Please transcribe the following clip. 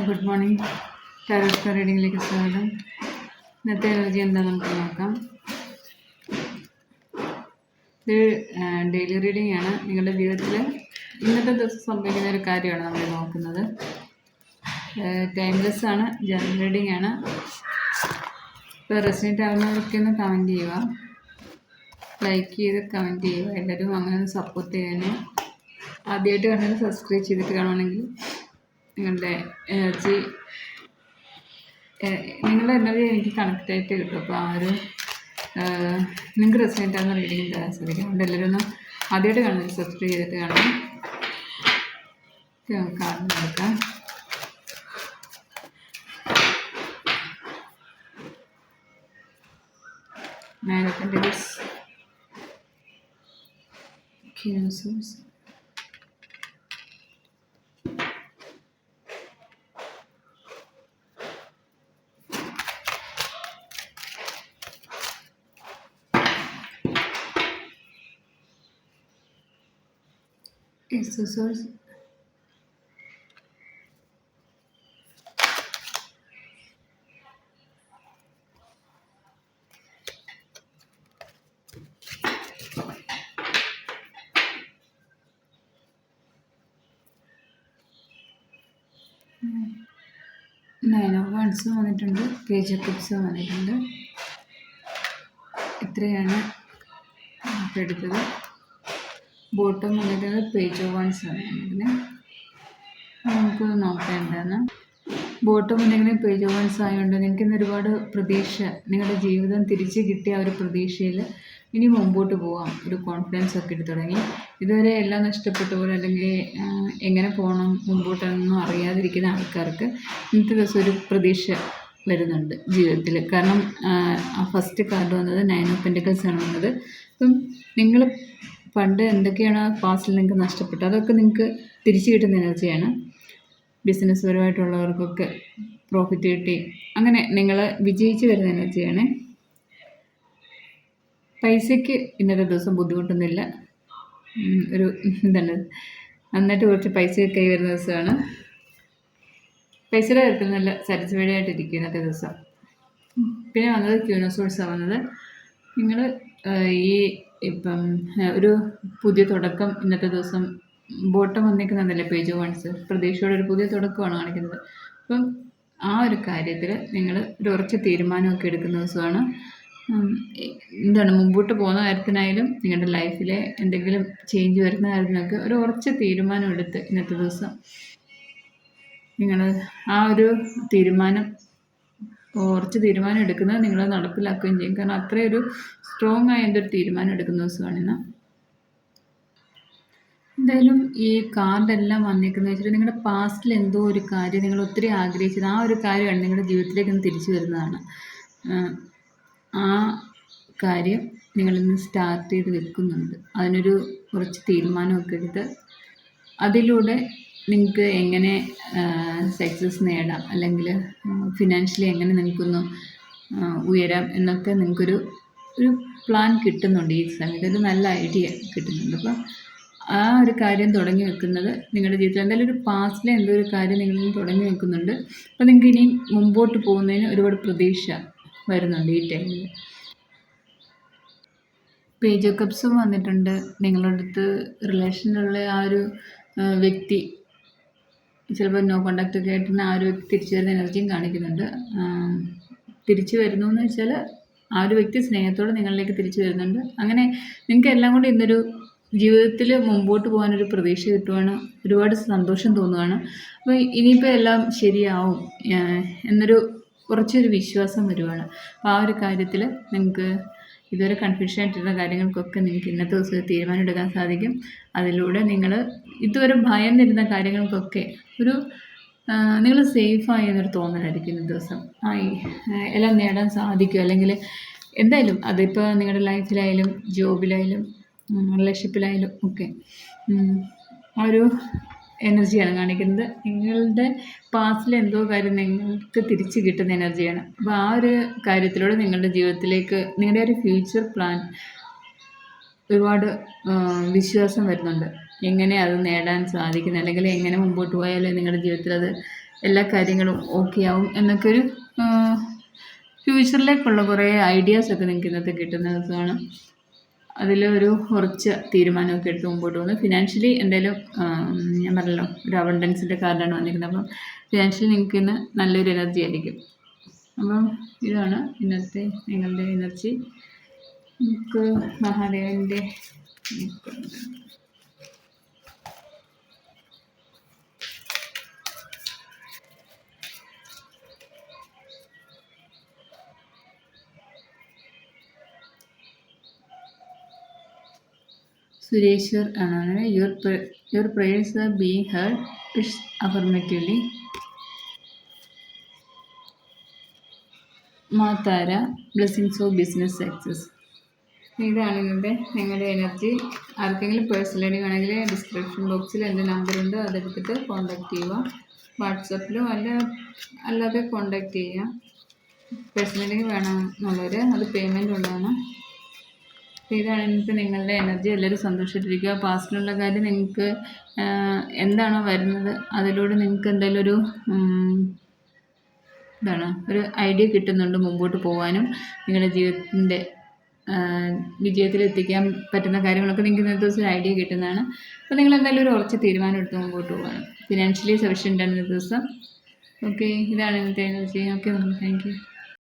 Good morning. Tarot റീഡിങ്ങിലേക്ക് സ്വാഗതം. ഇന്നത്തെ energy എന്താണെന്ന് നമുക്ക് നോക്കാം. ഇത് ഡെയിലി റീഡിംഗ് ആണ്. നിങ്ങളുടെ ജീവിതത്തിൽ ഇന്നത്തെ ദിവസം സംഭവിക്കുന്ന ഒരു കാര്യമാണ് നമ്മൾ നോക്കുന്നത്. ടൈംലെസ് ആണ്, ജനറൽ റീഡിംഗ് ആണ്. ഇപ്പോൾ റെസിഡൻറ്റ് ആവുന്നവരൊക്കെ ഒന്ന് കമൻറ്റ് ചെയ്യുക, ലൈക്ക് ചെയ്ത് കമൻറ്റ് ചെയ്യുക. എല്ലാവരും അങ്ങനെ സപ്പോർട്ട് ചെയ്യാൻ. ആദ്യമായിട്ട് കണ്ടത് സബ്സ്ക്രൈബ് ചെയ്തിട്ട് കാണുവാണെങ്കിൽ നിങ്ങളുടെ എനർജി എനിക്ക് കണക്റ്റായിട്ട് കിട്ടും. അപ്പോൾ ആ ഒരു നിങ്ങൾക്ക് റെസിഡൻ്റ് ആകുന്ന റീഡിങ് തരാൻ സാധിക്കും. അതുകൊണ്ട് എല്ലാവരും ഒന്ന് ആദ്യമായിട്ട് കാണുന്നത് സബ്സ്ക്രൈബ് ചെയ്തിട്ട് കാണണം. കാർഡ് എടുക്കാം. Source. Nine of Wands വന്നിട്ടുണ്ട്, പേജ് ഓഫ് കപ്സ് വന്നിട്ടുണ്ട്. ഇത്രയാണ് എടുത്തത്. ബോട്ടം വന്നിട്ട് പേജ് ഓഫ് വൺസ് ആണ്. ഇതിന് നമുക്ക് നോക്കാം എന്താണ്. ബോട്ടം വന്നിങ്ങനെ പേജ് ഓഫ് വൺസ് ആയതുകൊണ്ട് നിങ്ങൾക്ക് ഇന്ന് ഒരുപാട് പ്രതീക്ഷ, നിങ്ങളുടെ ജീവിതം തിരിച്ച് കിട്ടിയ ആ ഒരു പ്രതീക്ഷയിൽ ഇനി മുമ്പോട്ട് പോകാം. ഒരു കോൺഫിഡൻസ് ഒക്കെ എടുത്തു തുടങ്ങി. ഇതുവരെ എല്ലാം നഷ്ടപ്പെട്ട പോലെ അല്ലെങ്കിൽ എങ്ങനെ പോകണം മുമ്പോട്ടൊന്നും അറിയാതിരിക്കുന്ന ആൾക്കാർക്ക് ഇന്നത്തെ ദിവസം ഒരു പ്രതീക്ഷ വരുന്നുണ്ട് ജീവിതത്തിൽ. കാരണം ഫസ്റ്റ് കാർഡ് വന്നത് 9 ഓഫ് പെൻറ്റക്കിൾസ് ആണ് വന്നത്. അപ്പം നിങ്ങൾ പണ്ട് എന്തൊക്കെയാണ് പാസ്റ്റിൽ നിങ്ങൾക്ക് നഷ്ടപ്പെട്ടത് അതൊക്കെ നിങ്ങൾക്ക് തിരിച്ചു കിട്ടുന്ന എനർജിയാണ്. ബിസിനസ് പരമായിട്ടുള്ളവർക്കൊക്കെ പ്രോഫിറ്റ് കിട്ടി അങ്ങനെ നിങ്ങൾ വിജയിച്ച് വരുന്ന എനർജിയാണ്. പൈസയ്ക്ക് ഇന്നത്തെ ദിവസം ബുദ്ധിമുട്ടൊന്നുമില്ല. ഒരു എന്താണ് നന്നായിട്ട് കുറച്ച് പൈസ കൈ വരുന്ന ദിവസമാണ്. പൈസയുടെ കാര്യത്തിൽ നല്ല സാറ്റിസ്ഫൈഡ് ആയിട്ടിരിക്കും ഇന്നത്തെ ദിവസം. പിന്നെ വന്നത് ക്യൂൻ ഓഫ് സോഴ്സാണ് വന്നത്. നിങ്ങൾ ഇപ്പം ഒരു പുതിയ തുടക്കം ഇന്നത്തെ ദിവസം ബോട്ടം വന്നിരിക്കുന്നതല്ലേ പേജ് ഓഫ് വൺസ്, പ്രതീക്ഷയോടെ ഒരു പുതിയ തുടക്കമാണ് കാണിക്കുന്നത്. അപ്പം ആ ഒരു കാര്യത്തിൽ നിങ്ങൾ ഒരു ഉറച്ച തീരുമാനമൊക്കെ എടുക്കുന്ന ദിവസമാണ്. എന്താണ് മുമ്പോട്ട് പോകുന്ന കാര്യത്തിനായാലും നിങ്ങളുടെ ലൈഫിലെ എന്തെങ്കിലും ചേഞ്ച് വരുന്ന കാര്യത്തിനൊക്കെ ഒരു ഉറച്ച തീരുമാനം എടുത്ത് ഇന്നത്തെ ദിവസം നിങ്ങൾ ആ ഒരു ഉറച്ച തീരുമാനം എടുക്കുന്നത് നിങ്ങൾ നടപ്പിലാക്കുകയും ചെയ്യും. കാരണം അത്രയൊരു സ്ട്രോങ് ആയ എന്തൊരു തീരുമാനം എടുക്കുന്ന ദിവസമാണ് ഇന്ന്. എന്തായാലും ഈ കാർഡെല്ലാം വന്നേക്കുന്നത് വെച്ചിട്ട് നിങ്ങളുടെ പാസ്റ്റിൽ എന്തോ ഒരു കാര്യം നിങ്ങൾ ഒത്തിരി ആഗ്രഹിച്ചത്, ആ ഒരു കാര്യമാണ് നിങ്ങളുടെ ജീവിതത്തിലേക്ക് ഒന്ന് തിരിച്ചു വരുന്നതാണ്. ആ കാര്യം നിങ്ങളിന്ന് സ്റ്റാർട്ട് ചെയ്ത് വെക്കുന്നുണ്ട്. അതിനൊരു കുറച്ച് തീരുമാനമൊക്കെ എടുത്ത് അതിലൂടെ നിങ്ങൾക്ക് എങ്ങനെ സക്സസ് നേടാം അല്ലെങ്കിൽ ഫിനാൻഷ്യലി എങ്ങനെ നിങ്ങൾക്കൊന്ന് ഉയരാം എന്നൊക്കെ നിങ്ങൾക്കൊരു പ്ലാൻ കിട്ടുന്നുണ്ട്. ഈ സമയത്ത് ഒരു നല്ല ഐഡിയ കിട്ടുന്നുണ്ട്. അപ്പോൾ ആ ഒരു കാര്യം തുടങ്ങി വെക്കുന്നത് നിങ്ങളുടെ ജീവിതത്തിൽ എന്തായാലും ഒരു പാസ്റ്റിലെ എന്തോ ഒരു കാര്യം നിങ്ങൾ തുടങ്ങി വെക്കുന്നുണ്ട്. അപ്പോൾ നിങ്ങൾക്ക് ഇനി മുമ്പോട്ട് പോകുന്നതിന് ഒരുപാട് പ്രതീക്ഷ വരുന്നുണ്ട് ഈ ടൈമിൽ. പേജ് ഓഫ് കപ്സും വന്നിട്ടുണ്ട്. നിങ്ങളുടെ അടുത്ത് റിലേഷനിലുള്ള ആ ഒരു വ്യക്തി ചിലപ്പോൾ നോ കോണ്ടാക്റ്റ് ഒക്കെ ആയിട്ട് ആ ഒരു വ്യക്തി തിരിച്ചു വരുന്ന എനർജിയും കാണിക്കുന്നുണ്ട്. തിരിച്ചു വരുന്നു എന്ന് വെച്ചാൽ ആ ഒരു വ്യക്തി സ്നേഹത്തോടെ നിങ്ങളിലേക്ക് തിരിച്ചു വരുന്നുണ്ട്. അങ്ങനെ നിങ്ങൾക്ക് എല്ലാം കൂടി ഇന്നൊരു ജീവിതത്തിൽ മുമ്പോട്ട് പോകാനൊരു പ്രതീക്ഷ കിട്ടുവാണ്. ഒരുപാട് സന്തോഷം തോന്നുകയാണ്. അപ്പോൾ ഇനിയിപ്പോൾ എല്ലാം ശരിയാവും എന്നൊരു കുറച്ചൊരു വിശ്വാസം വരുവാണ്. അപ്പോൾ ആ ഒരു കാര്യത്തിൽ നിങ്ങൾക്ക് ഇതുവരെ കൺഫ്യൂഷൻ ആയിട്ടിരുന്ന കാര്യങ്ങൾക്കൊക്കെ നിങ്ങൾക്ക് ഇന്നത്തെ ദിവസം തീരുമാനം എടുക്കാൻ സാധിക്കും. അതിലൂടെ നിങ്ങൾ ഇതുവരെ ഭയന്നിരുന്ന കാര്യങ്ങൾക്കൊക്കെ നിങ്ങൾ സേഫായി എന്നൊരു തോന്നലായിരിക്കും ഇന്നത്തെ ദിവസം. എല്ലാം നേടാൻ സാധിക്കും. അല്ലെങ്കിൽ എന്തായാലും അതിപ്പോൾ നിങ്ങളുടെ ലൈഫിലായാലും ജോബിലായാലും റിലേഷൻഷിപ്പിലായാലും ഒക്കെ ആ ഒരു എനർജിയാണ് കാണിക്കുന്നത്. നിങ്ങളുടെ പാസ്റ്റിൽ എന്തോ കാര്യം നിങ്ങൾക്ക് തിരിച്ച് കിട്ടുന്ന എനർജിയാണ്. അപ്പോൾ ആ ഒരു കാര്യത്തിലൂടെ നിങ്ങളുടെ ജീവിതത്തിലേക്ക് നിങ്ങളുടെ ഒരു ഫ്യൂച്ചർ പ്ലാൻ ഒരുപാട് വിശ്വാസം വരുന്നുണ്ട്. എങ്ങനെ അത് നേടാൻ സാധിക്കുന്നത് അല്ലെങ്കിൽ എങ്ങനെ മുമ്പോട്ട് പോയാലേ നിങ്ങളുടെ ജീവിതത്തിൽ അത് എല്ലാ കാര്യങ്ങളും ഓക്കെ ആവും എന്നൊക്കെ ഒരു ഫ്യൂച്ചറിലേക്കുള്ള കുറേ ഐഡിയാസൊക്കെ നിങ്ങൾക്ക് ഇന്നത്തെ കിട്ടുന്ന ദിവസമാണ്. അതിൽ ഒരു ഉറച്ച തീരുമാനമൊക്കെ എടുത്ത് മുമ്പോട്ട് പോകുന്നത്. ഫിനാൻഷ്യലി എന്തായാലും ഞാൻ പറഞ്ഞല്ലോ ഒരു അബണ്ടൻസിൻ്റെ കാർഡാണ് വന്നിരിക്കുന്നത്. അപ്പം ഫിനാൻഷ്യലി നിങ്ങൾക്ക് ഇന്ന് നല്ലൊരു എനർജി ആയിരിക്കും. അപ്പം ഇതാണ് ഇന്നത്തെ നിങ്ങളുടെ എനർജി. നമുക്ക് മഹാദേവൻ്റെ സുരേശ്വർ ആണ്. Your prayers are being heard. It's affirmatively. മാതാര ബ്ലെസ്സിങ്സ് ഓഫ് ബിസിനസ് സക്സസ്. ഇതാണ് ഇന്നത്തെ നിങ്ങളുടെ എനർജി. ആർക്കെങ്കിലും പേഴ്സണലി വേണമെങ്കിൽ ഡിസ്ക്രിപ്ഷൻ ബോക്സിൽ എൻ്റെ നമ്പറുണ്ട്, അതെടുത്തിട്ട് കോൺടാക്റ്റ് ചെയ്യുക. വാട്സപ്പിലോ അല്ലാതെ കോൺടാക്റ്റ് ചെയ്യുക. പേഴ്സണലി വേണം എന്നുള്ളവർ അത് പേയ്മെൻ്റ് ഉള്ളതാണ്. ഇതാണ് ഇന്നത്തെ നിങ്ങളുടെ എനർജി. എല്ലാവരും സന്തോഷമായിട്ടിരിക്കുക. പാസ്റ്റിലുള്ള കാര്യം നിങ്ങൾക്ക് എന്താണോ വരുന്നത് അതിലൂടെ നിങ്ങൾക്ക് എന്തായാലും ഒരു ഐഡിയ കിട്ടുന്നുണ്ട് മുമ്പോട്ട് പോകാനും നിങ്ങളുടെ ജീവിതത്തിൻ്റെ വിജയത്തിലെത്തിക്കാൻ പറ്റുന്ന കാര്യങ്ങളൊക്കെ നിങ്ങൾക്ക് ഇന്നത്തെ ദിവസം ഒരു ഐഡിയ കിട്ടുന്നതാണ്. അപ്പോൾ നിങ്ങൾ എന്തായാലും ഒരു ഉറച്ച തീരുമാനം എടുത്ത് മുമ്പോട്ട് പോകാനും ഫിനാൻഷ്യലി സഫിഷ്യൻ്റ് ആണ് ഇന്നത്തെ ദിവസം. ഓക്കെ, ഇതാണ് ഇന്നത്തെ എനർജി. Okay, thank you.